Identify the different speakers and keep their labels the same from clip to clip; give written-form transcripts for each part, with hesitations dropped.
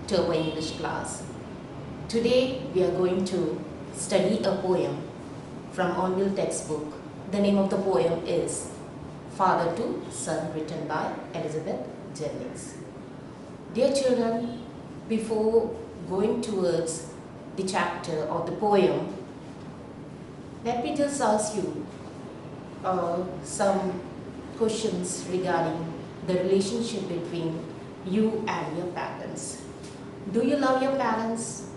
Speaker 1: to our English class. Today we are going to study a poem from Onville textbook. The name of the poem is Father to Son, written by Elizabeth Jennings. Dear children, before going towards the chapter or the poem, let me just ask you some questions regarding the relationship between you and your parents. Do you love your parents?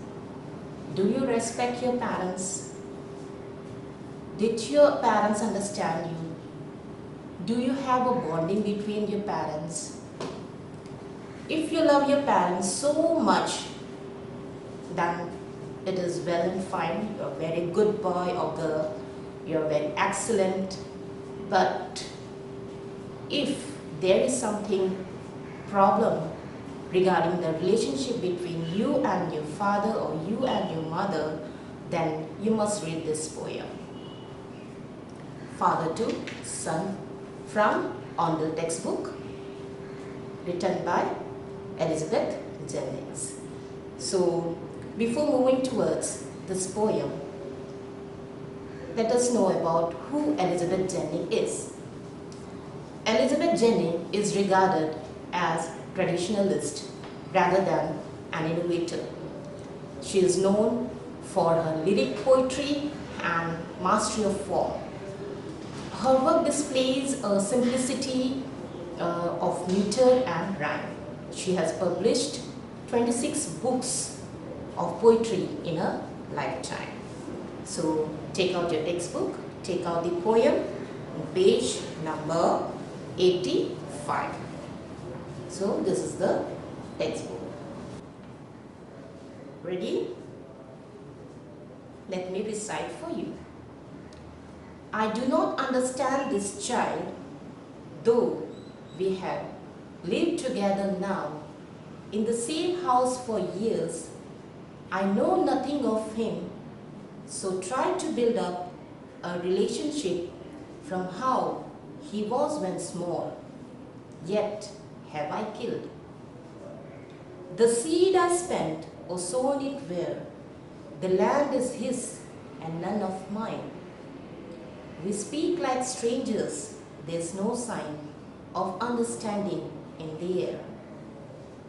Speaker 1: Do you respect your parents? Did your parents understand you? Do you have a bonding between your parents? If you love your parents so much, then it is well and fine. You're a very good boy or girl. You're very excellent. But if there is something problem regarding the relationship between you and your father or you and your mother, then you must read this poem. Father to Son, from Onville textbook, written by Elizabeth Jennings. So, before moving towards this poem, let us know about who Elizabeth Jennings is. Elizabeth Jennings is regarded as traditionalist rather than an innovator. She is known for her lyric poetry and mastery of form. Her work displays a simplicity of meter and rhyme. She has published 26 books of poetry in her lifetime. So take out your textbook, take out the poem, page number 85. So this is the textbook. Ready? Let me recite for you. I do not understand this child, though we have lived together now in the same house for years. I know nothing of him, so try to build up a relationship from how he was when small. Yet have I killed the seed I spent or sown it where the land is his and none of mine. We speak like strangers, there's no sign of understanding in the air.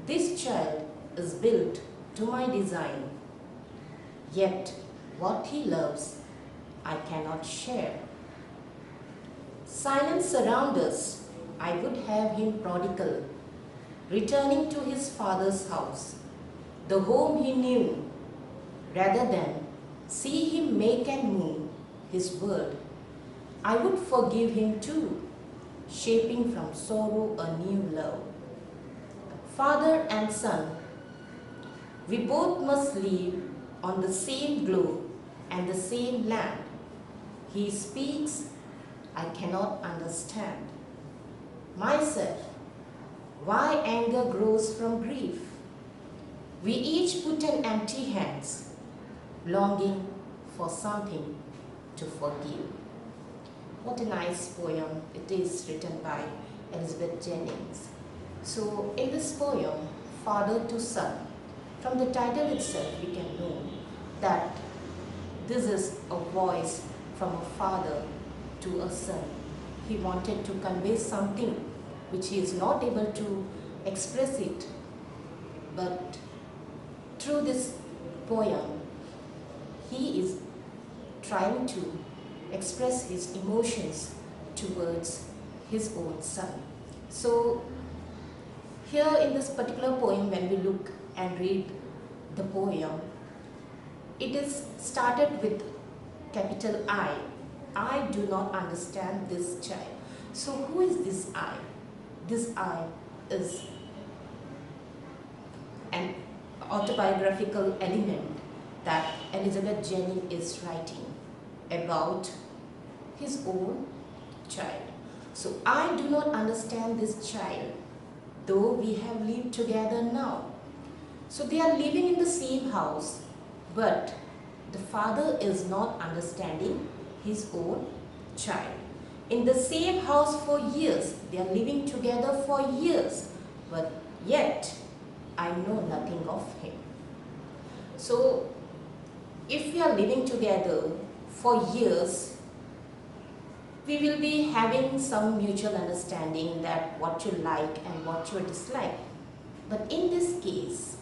Speaker 1: This child is built to my design, yet what he loves I cannot share. Silence surrounds us, I would have him prodigal, returning to his father's house, the home he knew, rather than see him make and move his word. I would forgive him too, shaping from sorrow a new love. Father and son, we both must live on the same globe and the same land. He speaks, I cannot understand. Myself, why anger grows from grief? We each put in empty hands, longing for something to forgive. What a nice poem it is, written by Elizabeth Jennings. So in this poem, Father to Son, from the title itself we can know that this is a voice from a father to a son. He wanted to convey something which he is not able to express it, but through this poem he is trying to express his emotions towards his own son. So here in this particular poem, when we look and read the poem, it is started with capital I. I do not understand this child. So who is this I? This I is an autobiographical element that Elizabeth Jennings is writing about his own child. So I do not understand this child, though we have lived together now. So they are living in the same house, but the father is not understanding his own child. In the same house for years, they are living together for years, but yet I know nothing of him. So, if we are living together for years, we will be having some mutual understanding that what you like and what you dislike. But in this case,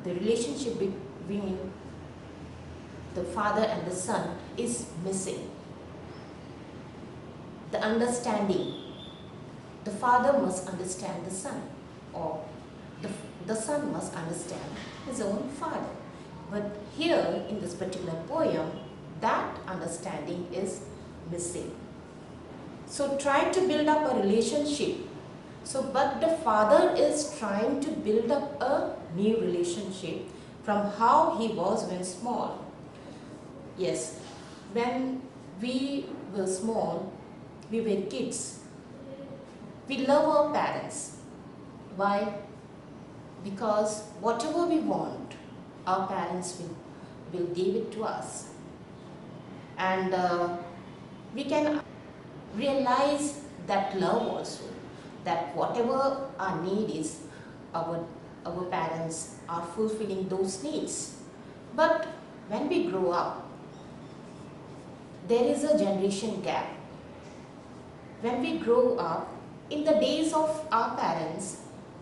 Speaker 1: the relationship between the father and the son is missing. The understanding. The father must understand the son, or the son must understand his own father. But here in this particular poem, that understanding is missing. So try to build up a relationship. But the father is trying to build up a new relationship from how he was when small. Yes, when we were small, we were kids. We love our parents. Why? Because whatever we want, our parents will give it to us. And we can realize that love also, that whatever our need is, our parents are fulfilling those needs. But when we grow up, there is a generation gap. When we grow up, in the days of our parents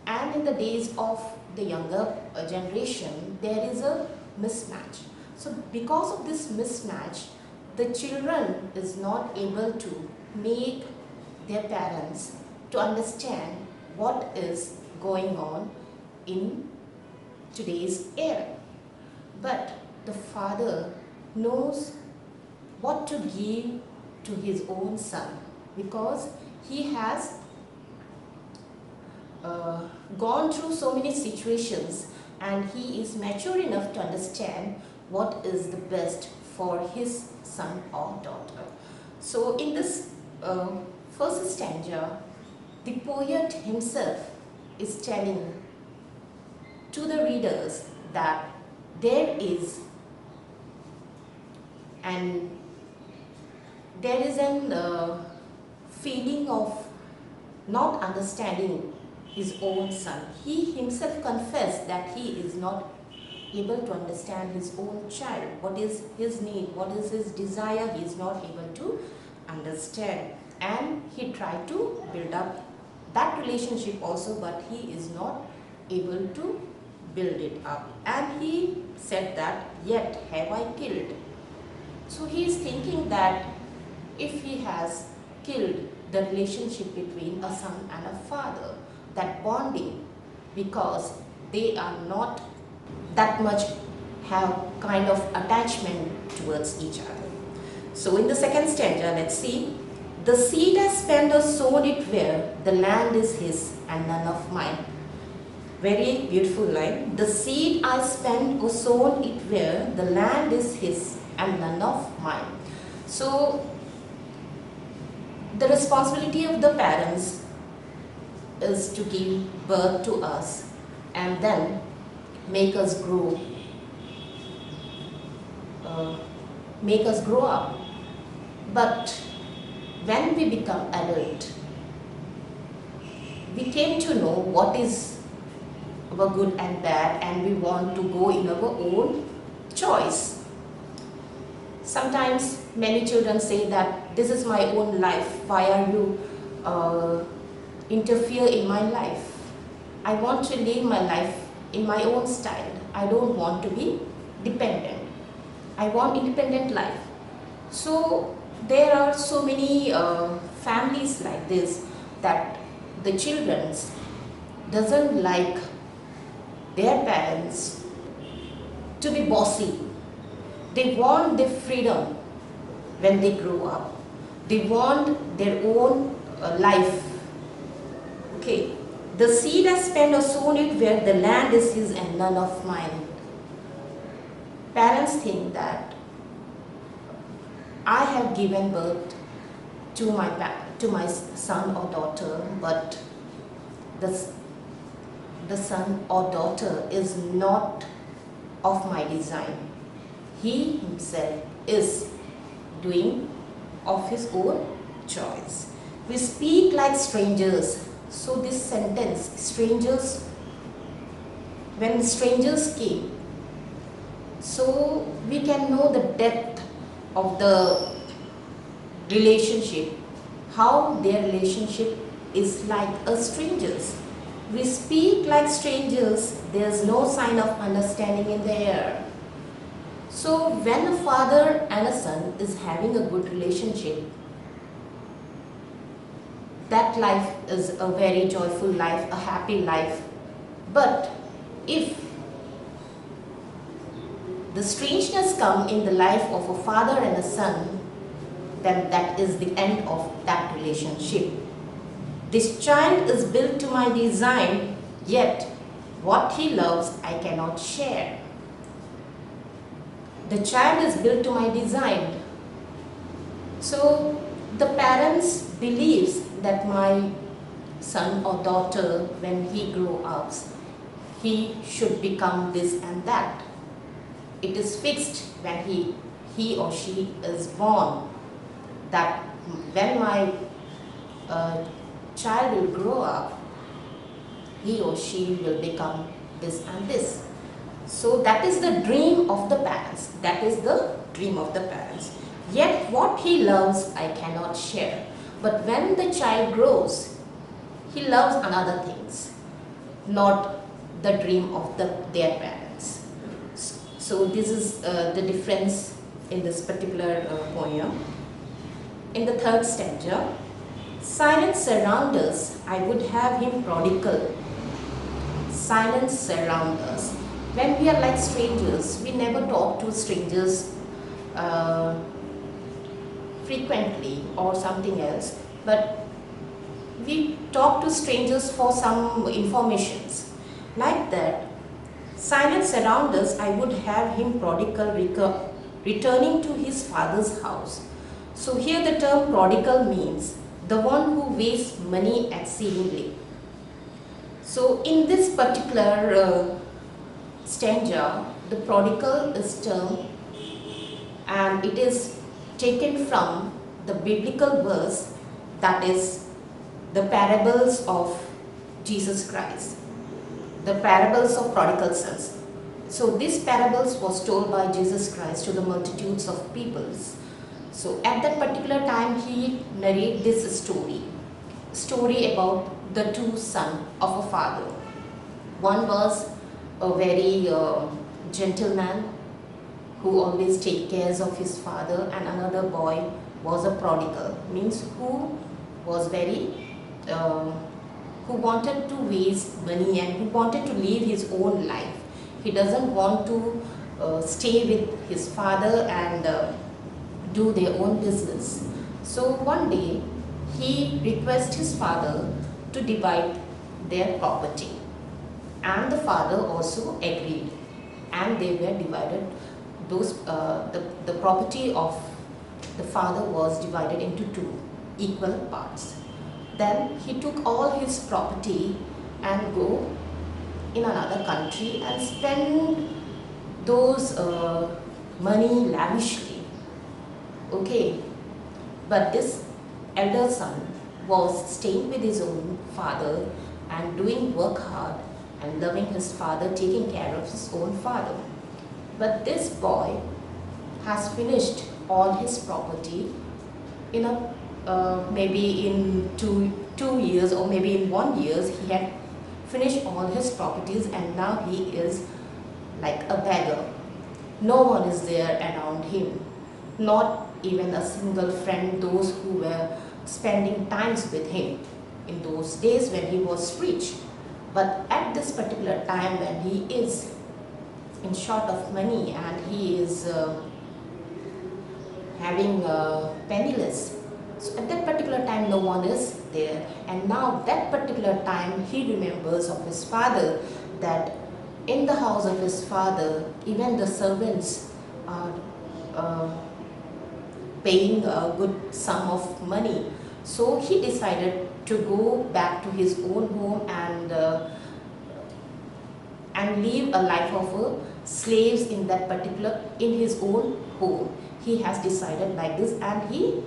Speaker 1: and in the days of the younger generation, there is a mismatch. So because of this mismatch, the children is not able to make their parents to understand what is going on in today's era. But the father knows what to give to his own son, because he has gone through so many situations and he is mature enough to understand what is the best for his son or daughter. So in this first stanza, the poet himself is telling to the readers that there is an feeling of not understanding his own son. He himself confessed that he is not able to understand his own child. What is his need? What is his desire? He is not able to understand. And he tried to build up that relationship also, but he is not able to build it up. And he said that, yet have I killed. So he is thinking that if he has killed the relationship between a son and a father, that bonding, because they are not that much have kind of attachment towards each other. So in the second stanza, let's see. The seed I spent or sown it where, the land is his and none of mine. Very beautiful line. The seed I spent or sown it where, the land is his and none of mine. So the responsibility of the parents is to give birth to us and then make us grow up. But when we become adult, we came to know what is our good and bad, and we want to go in our own choice. Sometimes many children say that this is my own life, why are you interfere in my life? I want to live my life in my own style. I don't want to be dependent. I want independent life. So there are so many families like this, that the children doesn't like their parents to be bossy. They want their freedom when they grow up. They want their own life. Okay. The seed I spent or sown it where, the land is his and none of mine. Parents think that I have given birth to my son or daughter, but the son or daughter is not of my design. He himself is doing of his own choice. We speak like strangers. So this sentence, strangers, when strangers came, so we can know the depth of the relationship, how their relationship is like a strangers. We speak like strangers, there's no sign of understanding in the air. So when a father and a son is having a good relationship, that life is a very joyful life, a happy life. But if the strangeness come in the life of a father and a son, then that is the end of that relationship. This child is built to my design, yet what he loves I cannot share. The child is built to my design. So the parents believes that my son or daughter, when he grows up, he should become this and that. It is fixed when he or she is born, that when my child will grow up, he or she will become this and this. So that is the dream of the parents. That is the dream of the parents. Yet what he loves, I cannot share. But when the child grows, he loves another things, not the dream of their parents. So this is the difference in this particular poem. In the third stanza, silence surrounds us, I would have him prodigal. Silence surrounds us. When we are like strangers, we never talk to strangers frequently or something else, but we talk to strangers for some informations. Like that, silence surrounds us, I would have him prodigal returning to his father's house. So here the term prodigal means the one who wastes money exceedingly. So in this particular stanza, the prodigal is termed, and it is taken from the biblical verse, that is the parables of Jesus Christ, the parables of prodigal sons. So these parables was told by Jesus Christ to the multitudes of peoples. So at that particular time he narrated this story about the two sons of a father. One was a very gentleman who always take care of his father, and another boy was a prodigal, means who was very who wanted to waste money and who wanted to live his own life. He doesn't want to stay with his father and do their own business. So one day he requests his father to divide their property, and the father also agreed, and they were divided. The property of the father was divided into two equal parts. Then he took all his property and go in another country and spend those money lavishly. Okay, but this elder son was staying with his own father and doing work hard and loving his father, taking care of his own father. But this boy has finished all his property in maybe in two years, or maybe in 1 year he had finished all his properties, and now he is like a beggar. No one is there around him, not even a single friend, those who were spending times with him in those days when he was rich. But at this particular time when he is in short of money and he is having penniless, so at that particular time no one is there, and now that particular time he remembers of his father, that in the house of his father even the servants are paying a good sum of money. So he decided to go back to his own home and live a life of slaves in that particular, in his own home. He has decided like this, and he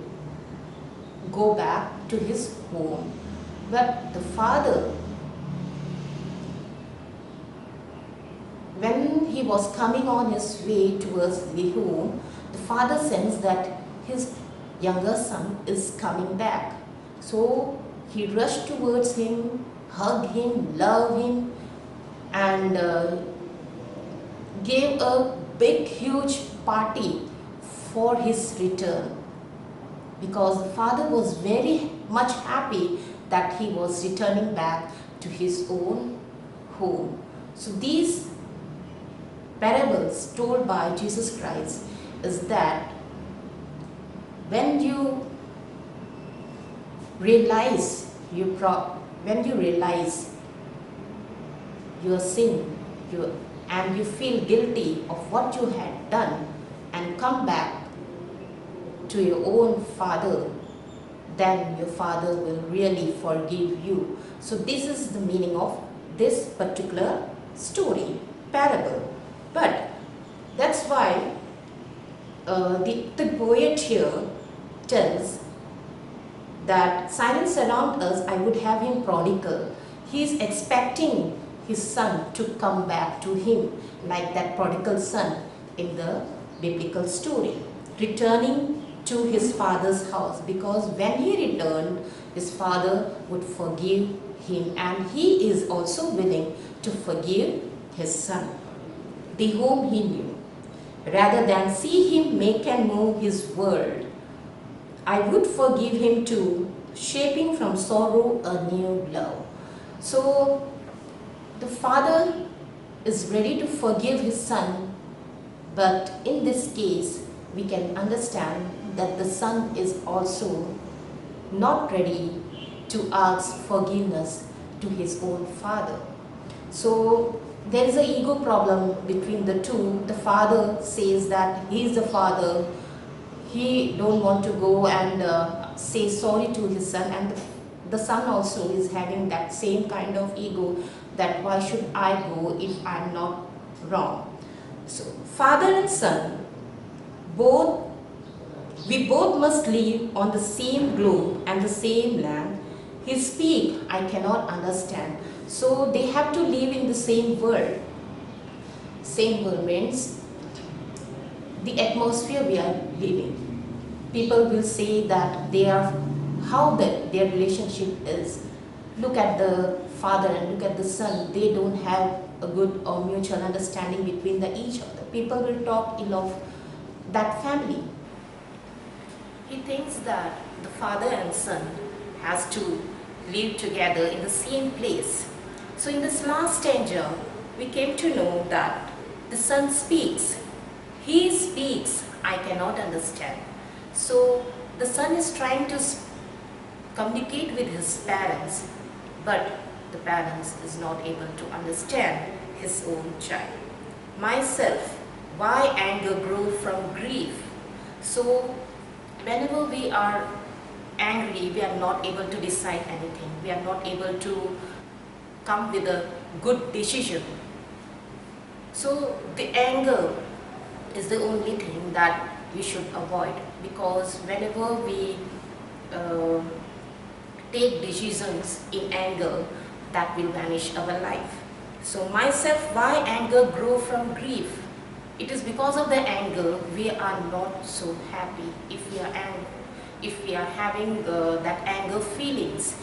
Speaker 1: go back to his home. But the father when he was coming on his way towards the home, the father sensed that his younger son is coming back. So he rushed towards him, hugged him, loved him, and gave a big, huge party for his return, because the father was very much happy that he was returning back to his own home. So these parables told by Jesus Christ is that when you realize your sin, and you feel guilty of what you had done, and come back to your own father, then your father will really forgive you. So this is the meaning of this particular story, parable. But that's why the poet here tells that silence around us, I would have him prodigal. He is expecting his son to come back to him, like that prodigal son in the biblical story, returning to his father's house, because when he returned, his father would forgive him, and he is also willing to forgive his son, the whom he knew. Rather than see him make and move his world, I would forgive him too, shaping from sorrow a new love. So the father is ready to forgive his son, but in this case we can understand that the son is also not ready to ask forgiveness to his own father. So there is an ego problem between the two. The father says that he is the father, he don't want to go and say sorry to his son, and the son also is having that same kind of ego, that why should I go if I'm not wrong. So father and son, we both must live on the same globe and the same land. He speak, I cannot understand. So they have to live in the same world. Same world means the atmosphere we are living. People will say that how their relationship is. Look at the father and look at the son. They don't have a good or mutual understanding between each other. People will talk ill of that family. He thinks that the father and son has to live together in the same place. So in this last stanza, we came to know that the son speaks. He speaks, I cannot understand. So the son is trying to communicate with his parents, but the parents is not able to understand his own child. Myself, why anger grow from grief? So whenever we are angry, we are not able to decide anything. We are not able to come with a good decision. So the anger is the only thing that we should avoid, because whenever we take decisions in anger, that will vanish our life. So myself, why anger grow from grief? It is because of the anger we are not so happy. If we are angry, if we are having that anger feelings,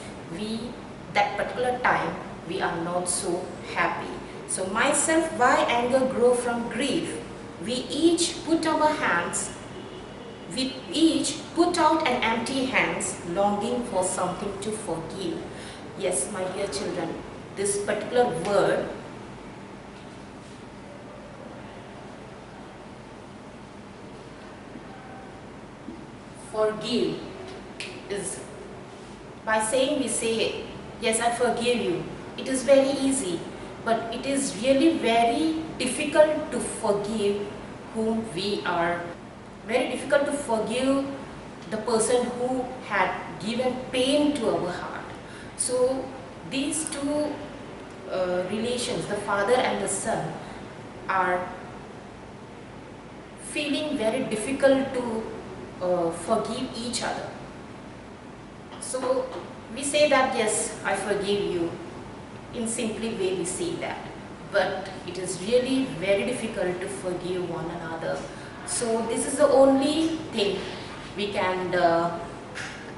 Speaker 1: that particular time we are not so happy. So myself, why anger grow from grief? We each put our hands, we each put out an empty hands, longing for something to forgive. Yes, my dear children, this particular word forgive is, by saying we say, yes, I forgive you. It is very easy, but it is really very difficult to forgive whom we are, very difficult to forgive the person who had given pain to our heart. So these two relations, the father and the son, are feeling very difficult to forgive each other. So we say that, yes, I forgive you. In simply way we say that. but it is really very difficult to forgive one another. So this is the only thing we can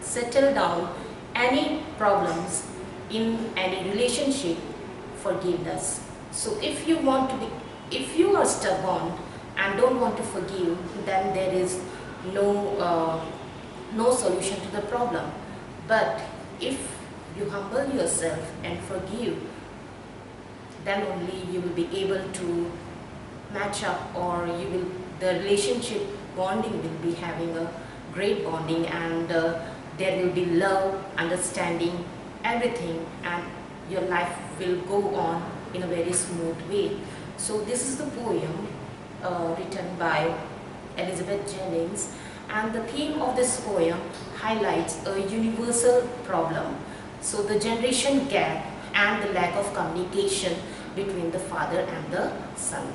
Speaker 1: settle down any problems in any relationship: forgiveness. So if you are stubborn and don't want to forgive, then there is no solution to the problem. But if you humble yourself and forgive, then only you will be able to match up, or the relationship bonding will be having a great bonding, and there will be love, understanding, everything, and your life will go on in a very smooth way. So this is the poem written by Elizabeth Jennings, and the theme of this poem highlights a universal problem. So the generation gap and the lack of communication between the father and the son.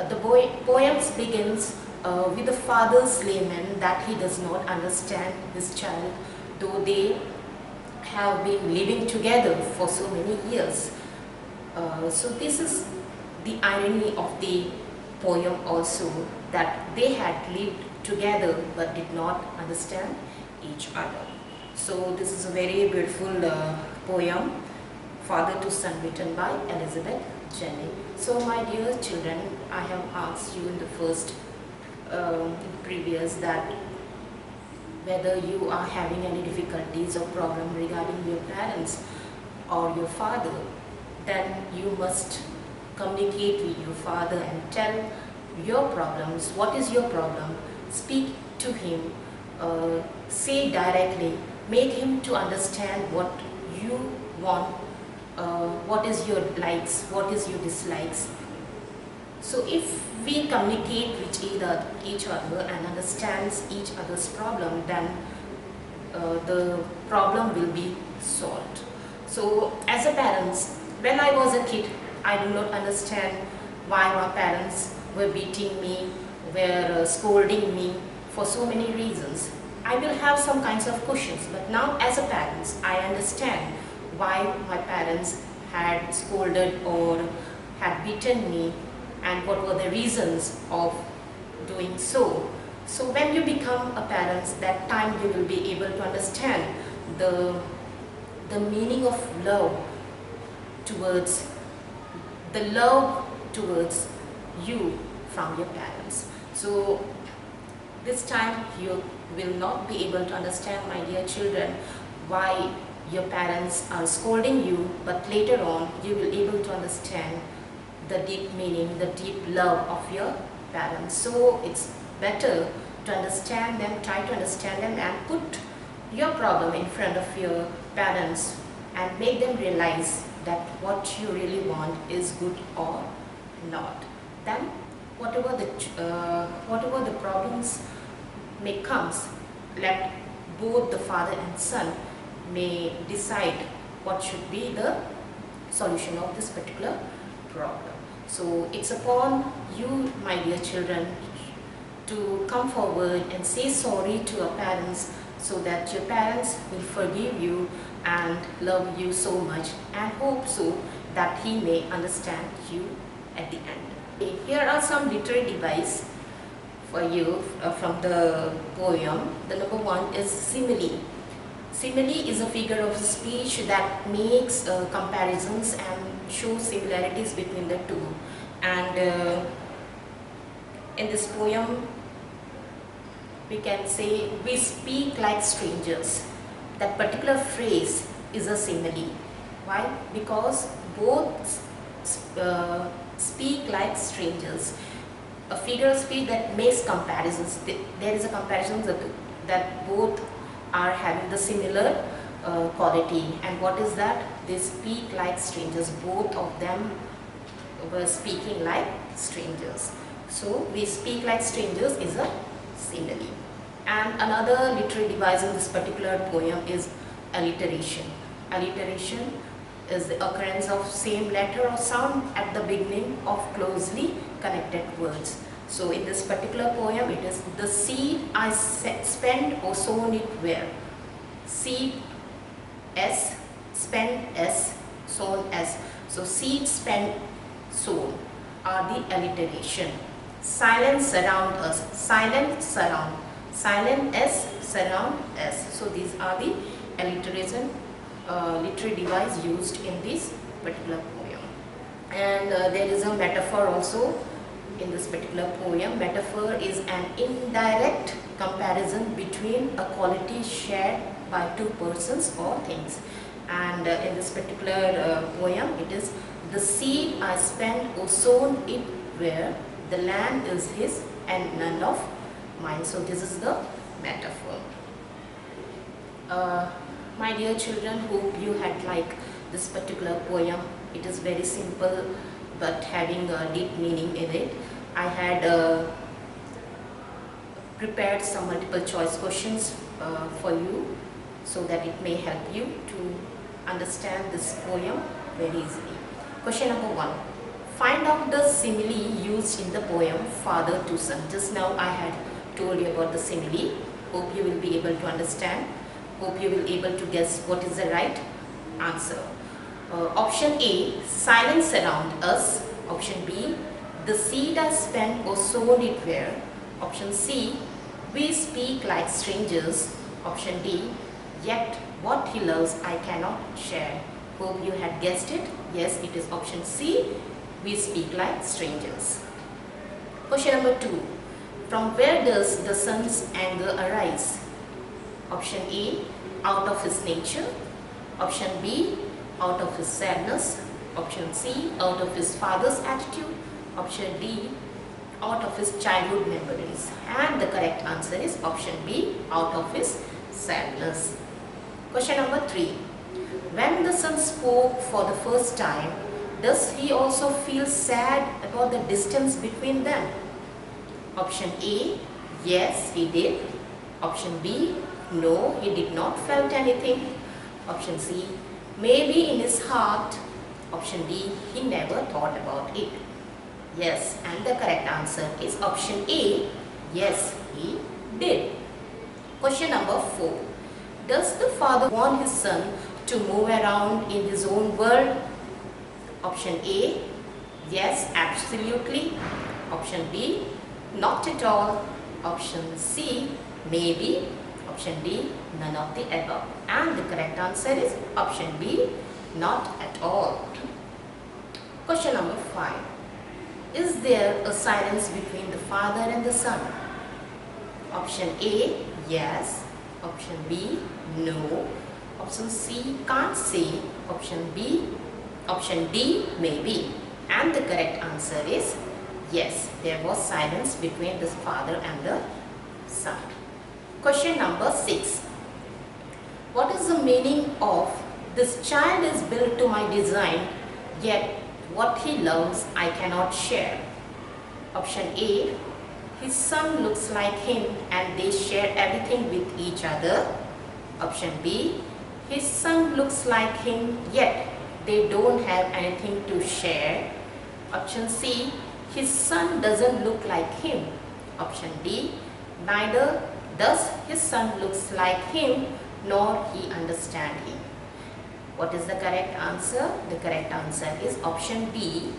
Speaker 1: The poem begins with the father's lament that he does not understand his child, though they have been living together for so many years. So this is the irony of the poem also, that they had lived together but did not understand each other. So this is a very beautiful poem, Father to Son, written by Elizabeth Jennings. So my dear children, I have asked you in the first previous that whether you are having any difficulties or problem regarding your parents or your father, then you must communicate with your father and tell your problems. What is your problem? Speak to him, say directly, make him to understand what you want, what is your likes, what is your dislikes. So if we communicate with each other and understands each other's problem, then the problem will be solved. So as a parents, when I was a kid, I do not understand why my parents were beating me, were scolding me for so many reasons. I will have some kinds of questions, but now as a parent, I understand why my parents had scolded or had beaten me and what were the reasons of doing so. So when you become a parent, that time you will be able to understand the meaning of love towards you from your parents. So this time you will not be able to understand, my dear children, why your parents are scolding you, but later on you will be able to understand the deep meaning, the deep love of your parents. So it's better to understand them, try to understand them, and put your problem in front of your parents and make them realize that what you really want is good or not. Then whatever the problems may comes, let both the father and son may decide what should be the solution of this particular problem. So it's upon you, my dear children, to come forward and say sorry to your parents, so that your parents will forgive you and love you so much, and hope so that he may understand you at the end. Here are some literary devices for you from the poem. The number one is simile. Simile is a figure of speech that makes comparisons and shows similarities between the two. And in this poem, we can say, we speak like strangers. That particular phrase is a simile. Why? Because both speak like strangers. A figure of speech that makes comparisons. There is a comparison that both are having the similar quality. And what is that? They speak like strangers. Both of them were speaking like strangers. So we speak like strangers is a simile. And another literary device in this particular poem is alliteration. Alliteration is the occurrence of same letter or sound at the beginning of closely connected words. So in this particular poem, it is the seed I spent or sown it where. Seed S, spent S, sown S. So seed spent soul are the alliteration. Silence surround us, silent surround, silent s surround s. So these are the alliteration literary device used in this particular poem. And there is a metaphor also in this particular poem. Metaphor is an indirect comparison between a quality shared by two persons or things. And in this particular poem, it is the seed I spent or sown it where the land is his and none of mine. So this is the metaphor. My dear children, hope you had liked this particular poem. It is very simple but having a deep meaning in it. I had prepared some multiple choice questions for you so that it may help you to understand this poem very easily. Question number 1. Find out the simile used in the poem Father to Son. Just now I had told you about the simile. Hope you will be able to understand. Hope you will be able to guess what is the right answer. Option A, silence around us. Option B, the seed I spent or sown it where. Option C, we speak like strangers. Option D, yet what he loves I cannot share. Hope you had guessed it. Yes, it is option C, we speak like strangers. Question number 2. From where does the son's anger arise? Option A, out of his nature. Option B, out of his sadness. Option C, out of his father's attitude. Option D, out of his childhood memories. And the correct answer is option B, out of his sadness. Question number 3. When the son spoke for the first time, does he also feel sad about the distance between them? Option A, yes, he did. Option B, no, he did not felt anything. Option C, maybe in his heart. Option D, he never thought about it. Yes, and the correct answer is option A, yes, he did. Question number 4. Does the father want his son to move around in his own world? Option A, yes, absolutely. Option B, not at all. Option C, maybe. Option D, none of the above. And the correct answer is option B, not at all. Question number 5. Is there a silence between the father and the son? Option A, yes. Option B, no. Option C, can't say. Option D, maybe. And the correct answer is yes, there was silence between the father and the son. Question number 6. What is the meaning of this child is built to my design, yet what he loves I cannot share? Option A, his son looks like him and they share everything with each other. Option B, his son looks like him yet they don't have anything to share. Option C, his son doesn't look like him. Option D, neither does his son looks like him nor he understand him. What is the correct answer? The correct answer is option B,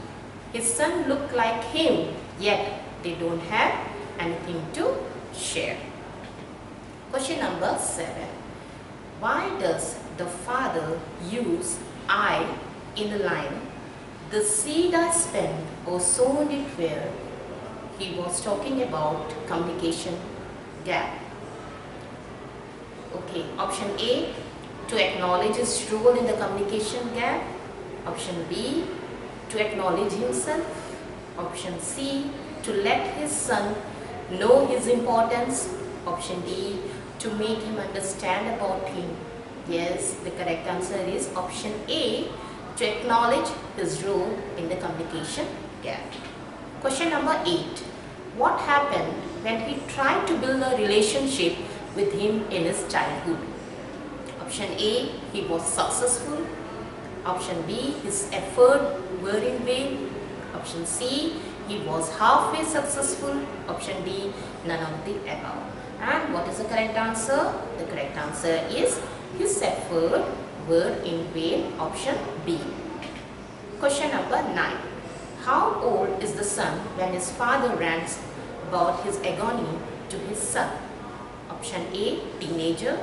Speaker 1: his son look like him yet they don't have anything to share. Question number 7. Why does the father use I in the line, the seed I spent or sown it where? He was talking about communication gap. Okay, option A, to acknowledge his role in the communication gap. Option B, to acknowledge himself. Option C, to let his son know his importance. Option D, to make him understand about him. Yes, the correct answer is option A, to acknowledge his role in the communication gap. Question number 8. What happened when he tried to build a relationship with him in his childhood? Option A, he was successful. Option B, his efforts were in vain. Option C, he was halfway successful. Option D, none of the above. And what is the correct answer? The correct answer is his efforts were in vain. Option B. Question number 9. How old is the son when his father rants about his agony to his son? Option A, teenager.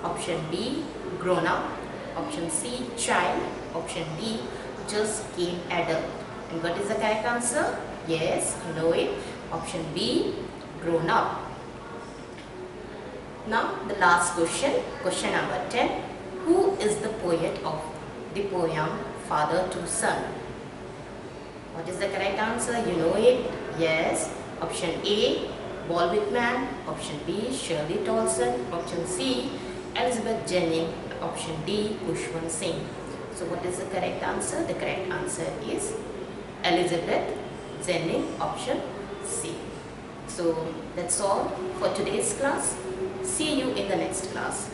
Speaker 1: Option B, grown up. Option C, child. Option D, just came adult. And what is the correct answer? Yes, you know it. Option B, grown up. Now the last question, question number 10. Who is the poet of the poem Father to Son? What is the correct answer? You know it. Yes. Option A, Walt Whitman. Option B, Shirley Tolson. Option C, Elizabeth Jennings. Option D, Kushwant Singh. So what is the correct answer? The correct answer is Elizabeth Jennings, option C. So that's all for today's class. See you in the next class.